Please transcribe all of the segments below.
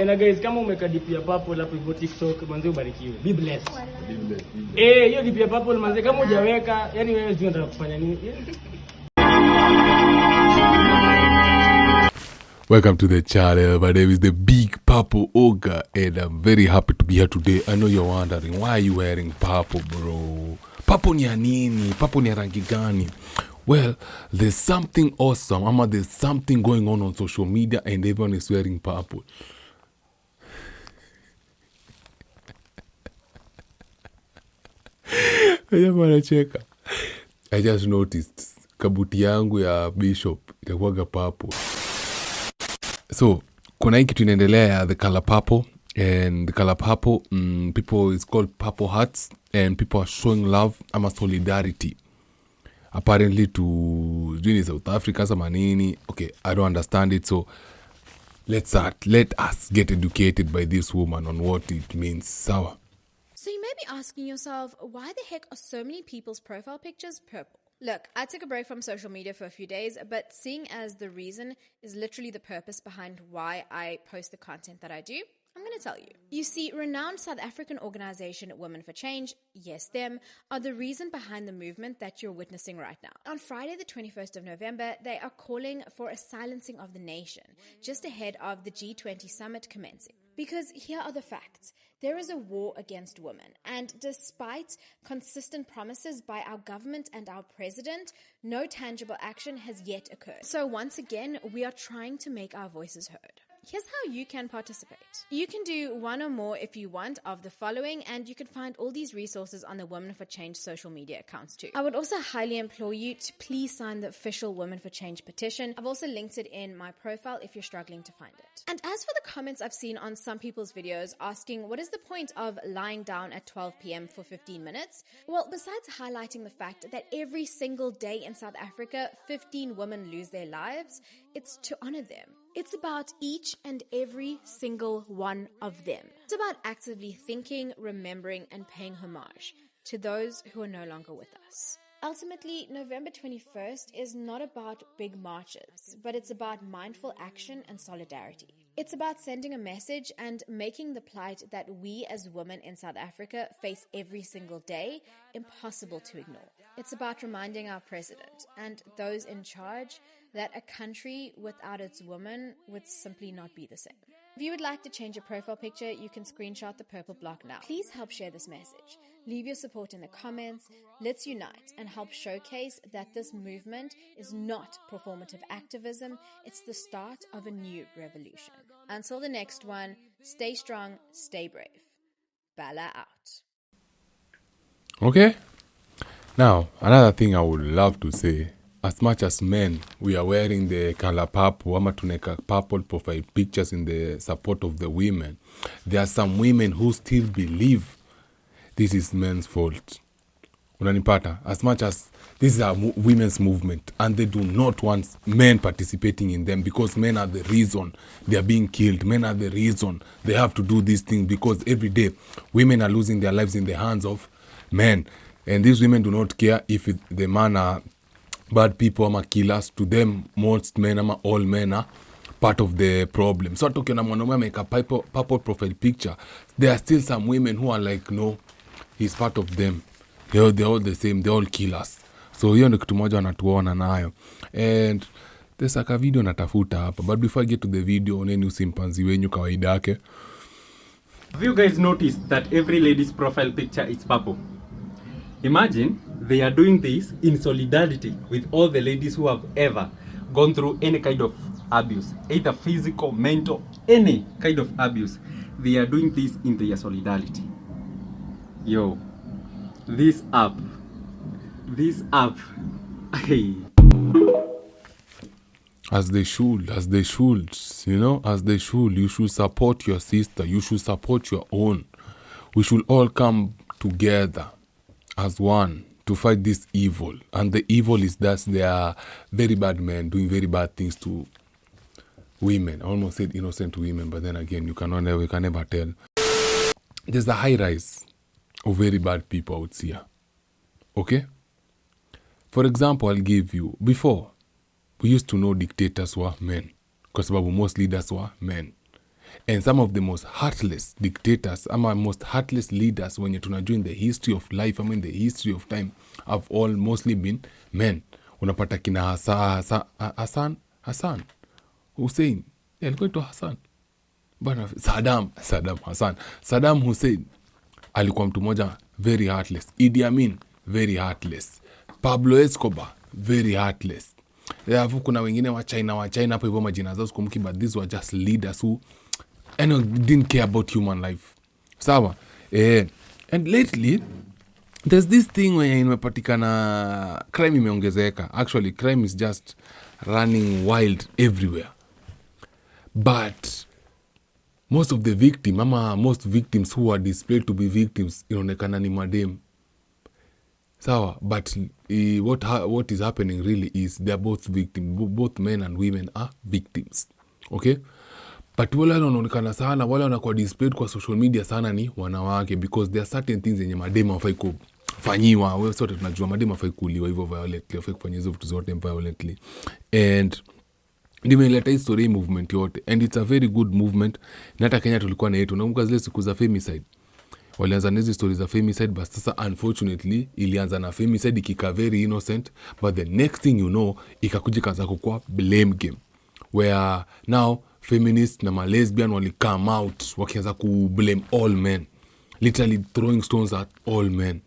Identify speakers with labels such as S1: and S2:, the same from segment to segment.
S1: Na guys, kama umeka dip ya purple hapo hivyo TikTok, manze ubarikiwe. Be blessed.
S2: Be blessed.
S1: Hiyo dip ya purple manze kama hujaweka, yani wewe sio unataka kufanya nini?
S2: Welcome to the channel. My name is the Big Purple Ogre and I'm very happy to be here today. I know you're wondering, why are you wearing purple, bro? Purple ni ya nini? Purple ni ya rangi gani? Well, there's something awesome. There's something going on social media and everyone is wearing purple. I just noticed kabuti yangu ya Bishop itakuwaga purple. So, kuna hii kitu inaendelea ya the color purple, and the color purple, people, it's called purple hearts, and people are showing love ama solidarity apparently to South Africa sama nini. Okay, I don't understand it, so let us get educated by this woman on what it means. Sawa.
S3: So you may be asking yourself, why the heck are so many people's profile pictures purple? Look, I took a break from social media for a few days, but seeing as the reason is literally the purpose behind why I post the content that I do, I'm going to tell you. You see, renowned South African organization Women for Change, yes them, are the reason behind the movement that you're witnessing right now. On Friday the 21st of November, they are calling for a silencing of the nation, just ahead of the G20 summit commencing. Because here are the facts. There is a war against women, and despite consistent promises by our government and our president, no tangible action has yet occurred. So once again, we are trying to make our voices heard. Here's how you can participate. You can do one or more if you want of the following, and you can find all these resources on the Women for Change social media accounts too. I would also highly implore you to please sign the official Women for Change petition. I've also linked it in my profile if you're struggling to find it. And as for the comments I've seen on some people's videos asking what is the point of lying down at 12 p.m. for 15 minutes? Well, besides highlighting the fact that every single day in South Africa, 15 women lose their lives, it's to honor them. It's about each and every single one of them. It's about actively thinking, remembering, and paying homage to those who are no longer with us. Ultimately, November 21st is not about big marches, but it's about mindful action and solidarity. It's about sending a message and making the plight that we as women in South Africa face every single day impossible to ignore. It's about reminding our president and those in charge that a country without its women would simply not be the same. If you would like to change your profile picture, you can screenshot the purple block now. Please help share this message. Leave your support in the comments. Let's unite and help showcase that this movement is not performative activism. It's the start of a new revolution. Until the next one, stay strong, stay brave. Bala out.
S2: Okay. Now, another thing I would love to say, as much as men, we are wearing the color purple, ama tuneka purple profile pictures in the support of the women, there are some women who still believe this is men's fault. Unanipata? As much as this is a women's movement and they do not want men participating in them because men are the reason they are being killed. Men are the reason they have to do these things because every day women are losing their lives in the hands of men. And these women do not care if the man are bad people ama killers. To them, most men ama all men are part of the problem. So ukiona mwanaume ameka purple profile picture, there are still some women who are like, no, he's part of them. They're all the same. They're all killers. So hiyo ndio kitu moja wanatuona nayo. And there's a video natafuta hapa. But before I get to the video, oneni usimpanzi wenyu kawaida yake.
S4: Have you guys noticed that every lady's profile picture is purple? Imagine they are doing this in solidarity with all the ladies who have ever gone through any kind of abuse, either physical, mental, any kind of abuse. They are doing this in their solidarity. Yo, this app, hey.
S2: As they should, you know, as they should. You should support your sister. You should support your own. We should all come together as one to fight this evil. And the evil is that there are very bad men doing very bad things to women. I almost said innocent women, but then again, we can never tell. There's a high rise of very bad people out here. Okay? For example, I'll give you, before, we used to know dictators were men. Kwa sababu most leaders were men. and some of the most heartless dictators ama most heartless leaders wenye tunajua in the history of life ama in the history of time have all mostly been men. Unapata kina Hassan Hussein, alikuwa ito Hassan bana, Saddam Hussein alikuwa mtu moja very heartless. Idi Amin very heartless. Pablo Escobar very heartless. Alafu kuna wengine wa China hapo hivyo majina zao sikumbuki, but these were just leaders who didn't care about human life. Sawa? And lately there's this thing where imepatikana crime imeongezeka. Actually crime is just running wild everywhere. But most of the most victims who are displayed to be victims inaonekana ni madem. Sawa, but what is happening really is they are both victims. Both men and women are victims. Okay? But wale wanaonekana sana, wale wanakuwa displayed kwa social media sana ni wanawake, because there are certain things yenye madema hafai kufanyiwa. Wewe sote tunajua madema hafai kuuliwa hivyo violently, hafai kufanya hizo vitu zote violently. And nimeleta history movement yote, and it's a very good movement. Na hata Kenya tulikuwa na yetu, nakumbuka zile siku za femicide. Walianza na hizo stories za femicide, but sasa unfortunately ilianza na femicide ikika very innocent, but the next thing you know ikakuja kaza kukua blame game, where now feminists na lesbian wali come out wakianza ku blame all men, literally throwing stones at all men.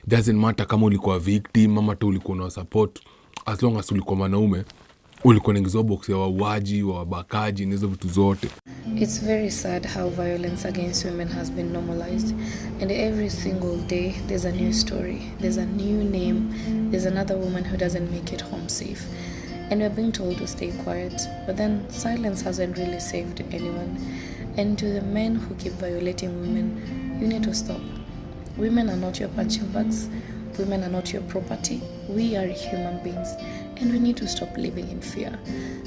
S2: Doesn't matter kama ulikuwa victim ama tu ulikuwa na support, as long as ulikuwa mwanaume ulikuwa naingizwa box ya wauaji, wabakaji, nizo vitu zote.
S5: It's very sad how violence against women has been normalized, and every single day there's a new story, there's a new name, there's another woman who doesn't make it home safe, and we're being told to stay quiet, but then silence hasn't really saved anyone. And to the men who keep violating women, you need to stop. Women are not your punching bags. Women are not your property. We are human beings, and we need to stop living in fear.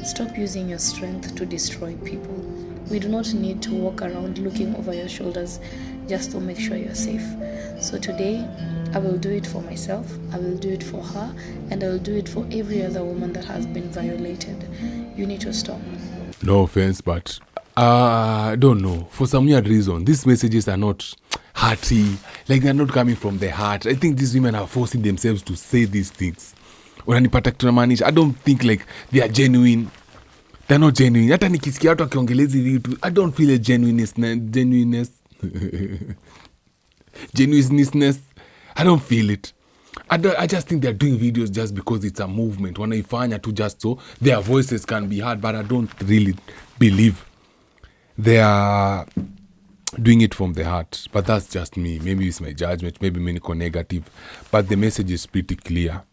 S5: Stop using your strength to destroy people. We do not need to walk around looking over your shoulders just to make sure you're safe. So today, I will do it for myself, I will do it for her, and I will do it for every other woman that has been violated. You need to stop.
S2: No offense, but I don't know. For some weird reason, these messages are not hearty. Like, they're not coming from the heart. I think these women are forcing themselves to say these things. Unanipata tunamaanisha, I don't think like they are genuine. They're not genuine. Hata nikisikia watu wakiongelezi vitu, I don't feel a genuineness. I don't feel it. I just think they're doing videos just because it's a movement. Wanaifanya tu just so their voices can be heard, but I don't really believe they are doing it from the heart. But that's just me. Maybe it's my judgment. Maybe me niko negative. But the message is pretty clear.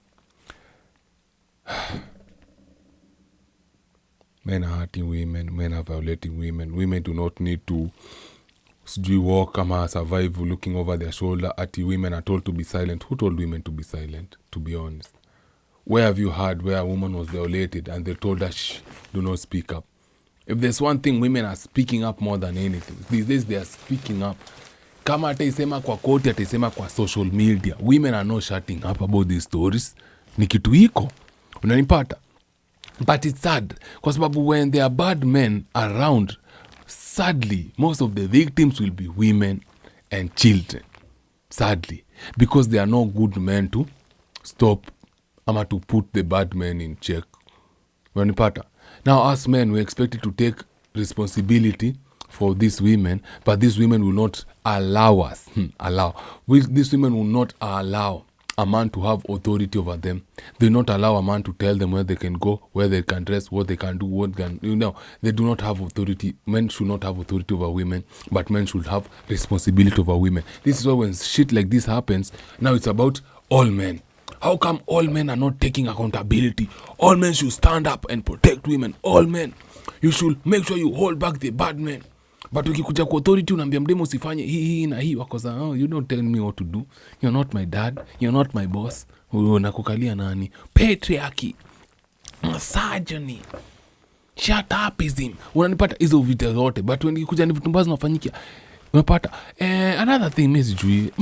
S2: Men are hurting women. Men are violating women. Women do not need to walk or survive looking over their shoulder. Women are told to be silent. Who told women to be silent, to be honest? Where have you heard where a woman was violated and they told her, shh, do not speak up? If there's one thing, women are speaking up more than anything. These days they are speaking up. Kama ataisema kwa koti, ataisema kwa social media. Women are not shutting up about these stories. Ni kitu iko. Unanipata? But it's sad. Kwa sababu when there are bad men around, sadly, most of the victims will be women and children. Sadly. Because there are no good men to stop ama to put the bad men in check. Unanipata? Now, us men, we're expected to take responsibility for these women, but these women will not allow us. These women will not allow a man to have authority over them. They will not allow a man to tell them where they can go, where they can dress, what they can do, they do not have authority. Men should not have authority over women, but men should have responsibility over women. This is why when shit like this happens, now it's about all men. How come all men are not taking accountability? All men should stand up and protect women. All men. You should make sure you hold back the bad men. But ukikuja kwa authority unaambia mdemo usifanye hii na hii, wakosa, you don't tell me what to do. You're not my dad. You're not my boss. Unakukalia nani? Patriarchy. Misogyny. Shut upism. Unanipata hizo vitu zote. But when ukikuja ni vitu mbazo nafanyikia. Unapata. Another thing mimi sijui.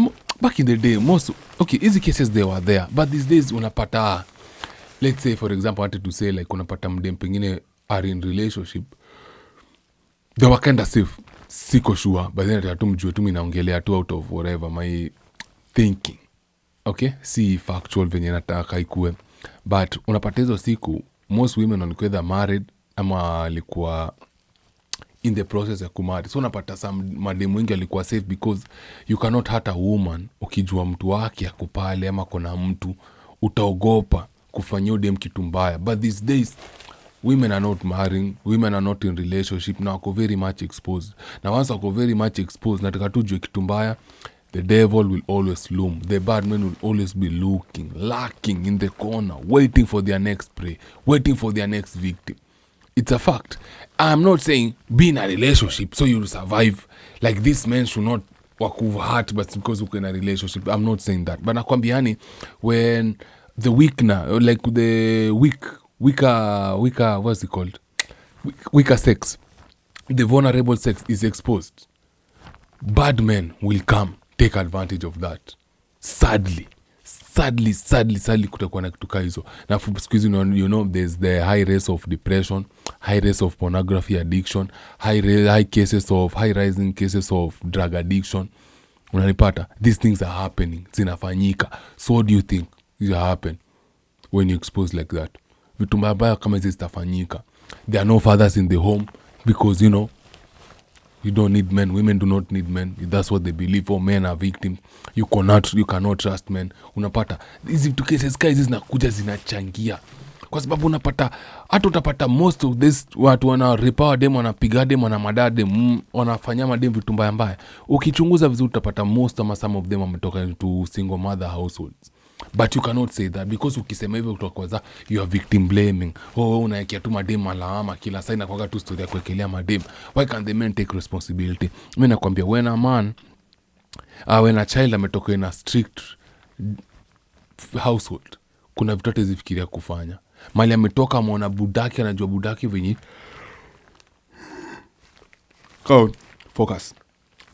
S2: Back in the day, easy cases they were there, but these days unapata, let's say for example, I wanted to say like unapata mdem pengine are in relationship, they were kind of safe. Siko sure, but then atu mjue tu minaongelea tu out of whatever my thinking. Okay, si factual venye nataka ikue, but unapata hizo siku most women walikuwa either married ama walikuwa in the process ya kumari. So unapata some mademu wengi alikuwa safe because you cannot hurt a woman ukijua mtu wake akupale ama kona mtu utaogopa kufanyia dem kitu mbaya. But these days women are not marrying, women are not in relationship, na wako very much exposed. Na once wako very much exposed, nataka tujue kitu mbaya, the devil will always loom. The bad men will always be lurking in the corner, waiting for their next prey, waiting for their next victim. It's a fact. I'm not saying be in a relationship so you'll survive. Like this men should not wakuva hurt but because you're in a relationship. I'm not saying that. But nakwambiani, when the weaker, like the weaker, what's it called? Weaker sex, the vulnerable sex is exposed. Bad men will come, take advantage of that. Sadly kutakuwa na kitu kaa hizo. Na siku hizi you know there's the high rates of depression, high rates of pornography addiction, high rising cases of drug addiction. Unanipata? These things are happening, zinafanyika. So what do you think will happen when you expose like that? Vitu mbaya kama hizi zitafanyika. There are no fathers in the home because you know you don't need men. Women do not need men. That's what they believe. Or men are victims. You cannot trust men. Unapata hizi two cases hizi zinakuja zinachangia, kwa sababu unapata hata utapata most of this watu wana repower dem, wanapiga dem, wana madade, wanafanya madem vitu mbaya. Ukichunguza vizuri utapata most ama some of them wametoka into single mother households. But you cannot say that because ukisema hivyo utakuwa you are victim blaming. Unaekea tu madem alama kila saa, inakuwa tu story ya kuekelea madem. Why can't the men take responsibility? Mimi nakwambia when a child ametoka in a strict household, kuna vitu hata zifikiria kufanya. Mali ametoka ameona budaki, anajua budaki venye focus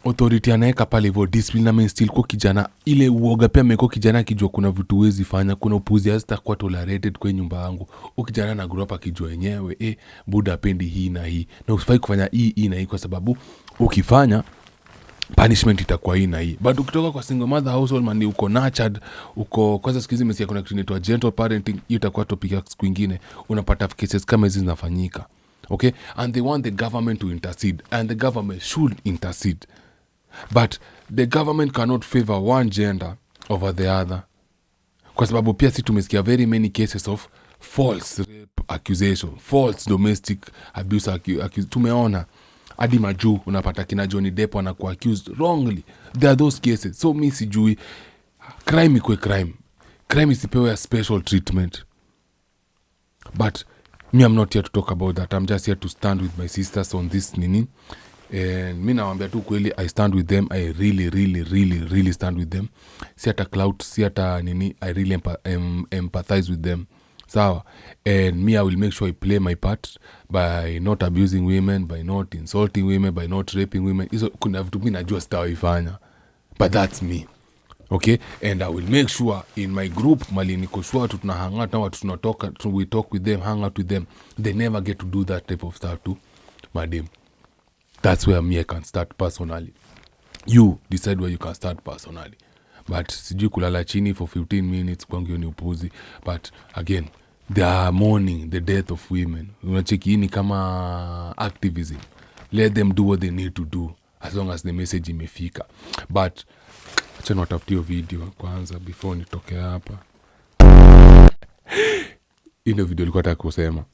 S2: authority anaeka pale hivyo, discipline still kwa kijana ile uoga pia meko kijana akijua kuna vitu wezi fanya, kuna upuzi hazitakuwa tolerated kwa nyumba yangu. Ukijana na grow up akijua yenyewe buda pendi hii na hii na usifai kufanya hii na hii, kwa sababu ukifanya punishment itakuwa hii na hii. But ukitoka kwa single mother household man, uko nurtured, uko kwanza sikizi mesikia kuna kitu inaitwa gentle parenting, hiyo itakuwa topic ya siku nyingine. Unapata cases kama hizi zinafanyika. Okay, and they want the government to intercede, and the government should intercede. But the government cannot favor one gender over the other, kwa sababu pia si tumesikia very many cases of false rape accusation, false domestic abuse tumeona hadi majuu unapata kina Johnny Depp anakuwa accused wrongly. There are those cases. So mi sijui crime ikwe crime isipewe a special treatment. But me, I'm not here to talk about that. I'm just here to stand with my sisters on this nini. And mi nawambia tu kweli, I stand with them. I really stand with them. Si hata clout, si hata nini, I really empathize with them. Sawa. And me, I will make sure I play my part by not abusing women, by not insulting women, by not raping women. Iso kuna vitu mi najua sitawaifanya. But that's me. Okay? And I will make sure in my group, mali niko sure watu tunahang out na watu tunatoka, we talk with them, hang out with them. They never get to do that type of stuff to madam. That's where me I can start personally. You decide where you can start personally. But sijui kulala chini for 15 minutes kwangu ni upuzi. But again, they are mourning the death of women. Unacheki ni kama activism. Let them do what they need to do as long as the message imefika. But acha niwatafutie video kwanza before nitoke hapa. Ino video nilikuwa nataka kusema.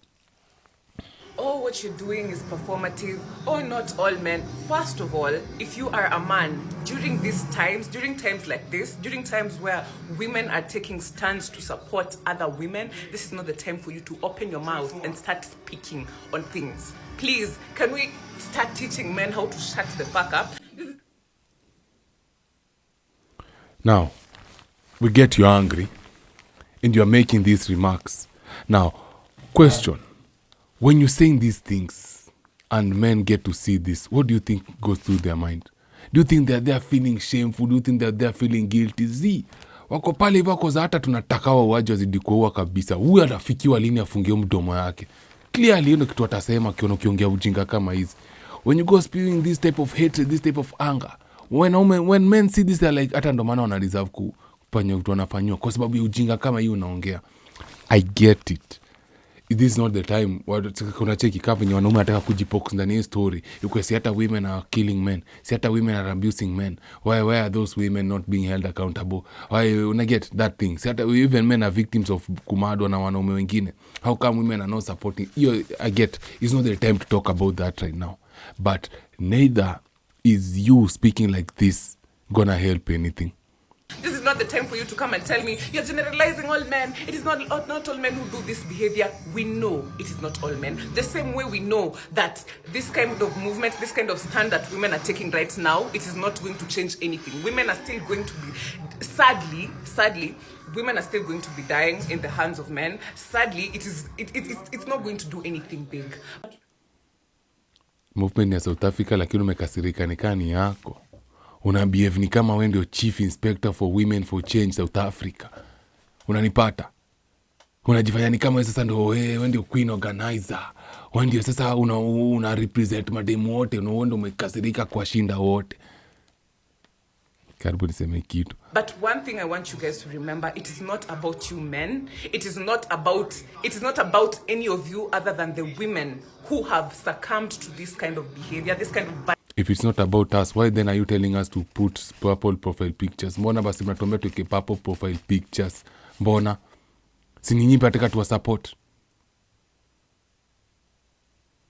S6: What you're doing is performative. Not all men. First of all, if you are a man during times like this, during times where women are taking stands to support other women, this is not the time for you to open your mouth and start speaking on things. Please, can we start teaching men how to shut the fuck up?
S2: Now, we get you angry and you're making these remarks. Now, question. When you're saying these things and men get to see this, what do you think goes through their mind? Do you think that they're feeling shameful? Do you think that they're feeling guilty? Wako pale hivyo kwa hata tunataka wauaji wazidi kuua kabisa. Huyu anafikiwa lini afungie mdomo yake? Clearly ndio kitu atasema kiona ukiongea ujinga kama hizi. when you go spewing this type of hatred, this type of anger, when men see this, they're like, hata ndo maana wana deserve kufanywa vitu wanafanywa kwa sababu ya ujinga kama hii unaongea. I get it. This is not the time. Kuna cheki kama venye wanaume ataka kujipox ndani ya story. Yuko si hata women are killing men. Si hata women are abusing men. Why are those women not being held accountable? Why una get that thing? Si hata even men are victims of kumadwa na wanaume wengine. How come women are not supporting? I get. It's not the time to talk about that right now. But neither is you speaking like this gonna help anything.
S6: This is not the time for you to come and tell me you're generalizing all men. It is not all men who do this behavior. We know it is not all men. The same way we know that this kind of movement, this kind of stand that women are taking right now, it is not going to change anything. Women are still going to be, sadly, women are still going to be dying in the hands of men. Sadly, it's not going to do anything big.
S2: Movement ya South Africa, lakini umekasirika nikani yako. Una behave ni kama wewe ndio chief inspector for women for change South Africa. Unanipata? Unajifanya ni kama sasa ndio wewe ndio queen organizer. Wewe ndio sasa una represent mademu wote, ndio umekasirika kwa shinda wote. Karibu niseme kitu.
S6: But one thing I want you guys to remember, it is not about you men. It is not about any of you other than the women who have succumbed to this kind of behavior, this kind of
S2: If it's not about us, why then are you telling us to put purple profile pictures? Mbona basi mnatuambia tuweke purple profile pictures? Mbona? Si ninyi pataka tuwa support.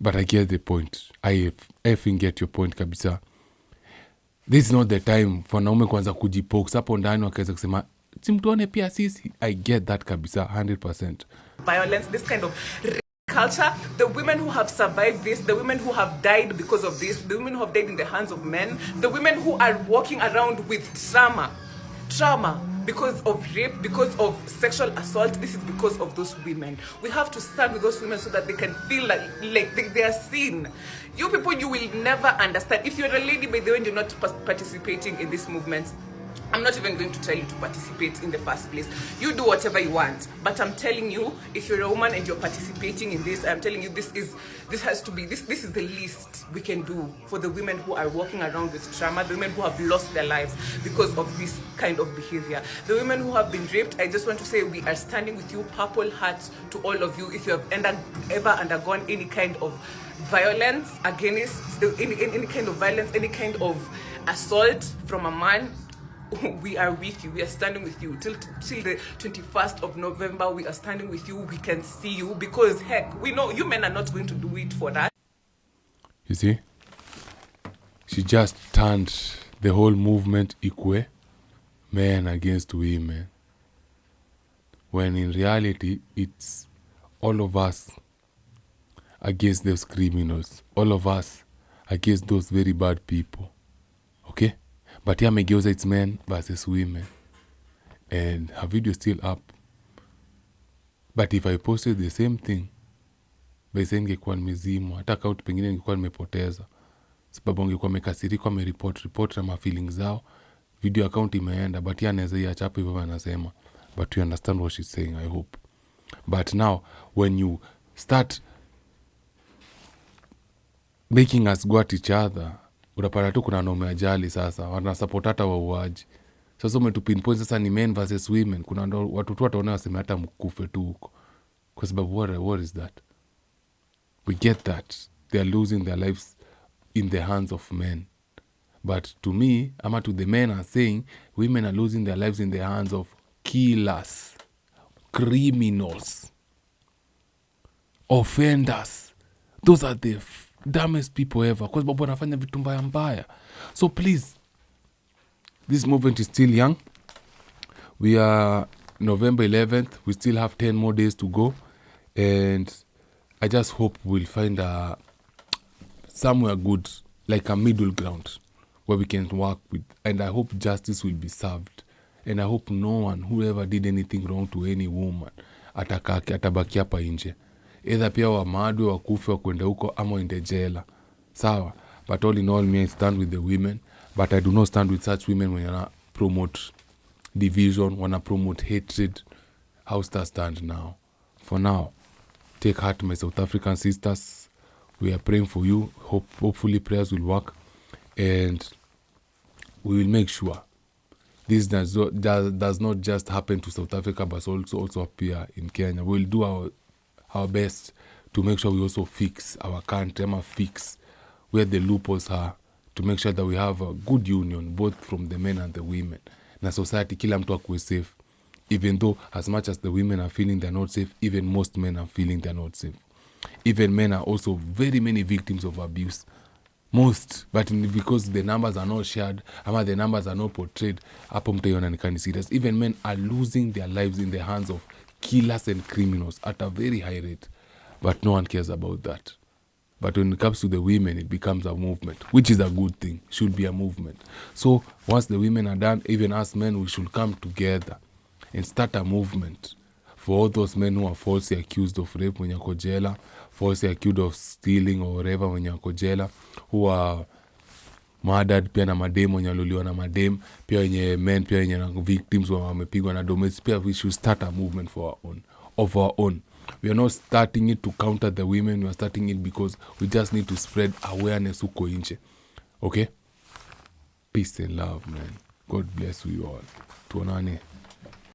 S2: But I get the point. I effing get your point kabisa. This is not the time for naume kwanza kujipox hapo ndani wakaweza kusema simtuone pia sisi. I get that kabisa 100%.
S6: Violence, this kind of culture, the women who have survived this, the women who have died because of this, the women who have died in the hands of men, the women who are walking around with trauma because of rape, because of sexual assault. This is because of those women. We have to stand with those women so that they can feel like they are seen. You people, you will never understand. If you're a lady, by the way, and you're not participating in this movement, I'm not even going to tell you to participate in the first place. You do whatever you want. But I'm telling you, if you're a woman and you're participating in this, I'm telling you this is the least we can do for the women who are walking around with trauma, the women who have lost their lives because of this kind of behavior. The women who have been raped, I just want to say we are standing with you, purple hearts to all of you. If you have ever undergone any kind of violence against, any kind of violence, any kind of assault from a man, we are with you. We are standing with you till the 21st of November. We are standing with you. We can see you because heck, we know you men are not going to do it for that.
S2: You see, she just turned the whole movement equal, men against women, when in reality it's all of us against those criminals, all of us against those very bad people. Okay? But here megeuza it's men versus women. And her video is still up. But if I posted the same thing, basi ningekuwa nimezimwa. Hata account pengine ningekuwa nimepoteza. Sababu ningekuwa nimekasirika, report na ma feelings zao. Video account imeenda, but here anaweza iacha hapo hivyo anasema. But you understand what she's saying, I hope. But now, when you start making us go at each other, unapata tu kuna wanaume ajali sasa, wanasupport hata wauaji. Sasa umetupinpoint sasa ni men versus women. Kuna watu tu wataona waseme hata mkufe tu huko. Kwa sababu what is that? We get that. They are losing their lives in the hands of men. But to me, ama to the men are saying, women are losing their lives in the hands of killers, criminals, offenders. Those are the dumbest people ever. Kwa sababu wanafanya vitu mbaya mbaya. So please, this movement is still young. We are November 11th. We still have 10 more days to go. And I just hope we'll find somewhere good, like a middle ground, where we can work with. And I hope justice will be served. And I hope no one who ever did anything wrong to any woman atabaki hapa nje. Either pia wamadwe wakufe wakwende huko ama waende jela. Sawa. But all in all, me I stand with the women. But I do not stand with such women when you promote division, wanna promote hatred. How's that stand now? For now, take heart, my South African sisters. We are praying for you. Hopefully prayers will work, and we will make sure this does not just happen to South Africa, but also appear in Kenya. We'll do our best to make sure we also fix our country, fix where the loopholes are, to make sure that we have a good union, both from the men and the women. Na society, kila mtu akuwe safe. Even though, as much as the women are feeling they're not safe, even most men are feeling they're not safe. Even men are also very many victims of abuse. Most, but because the numbers are not shared, ama the numbers are not portrayed, hapo mtaiona ni serious. Even men are losing their lives in the hands of killers and criminals at a very high rate. But no one cares about that. But when it comes to the women, it becomes a movement, which is a good thing. Should be a movement. So once the women are done, even us men, we should come together and start a movement for all those men who are falsely accused of rape when yako jela, falsely accused of stealing or whatever when yako jela, who are murdered, pia na madem wenye waliuliwa na madem, pia wenye men, pia wenye na victims wamepigwa na domestic. Pia we should start a movement of our own. We are not starting it to counter the women. We are starting it because we just need to spread awareness huko nje. Okay? Peace and love, man. God bless you all. Tuonane.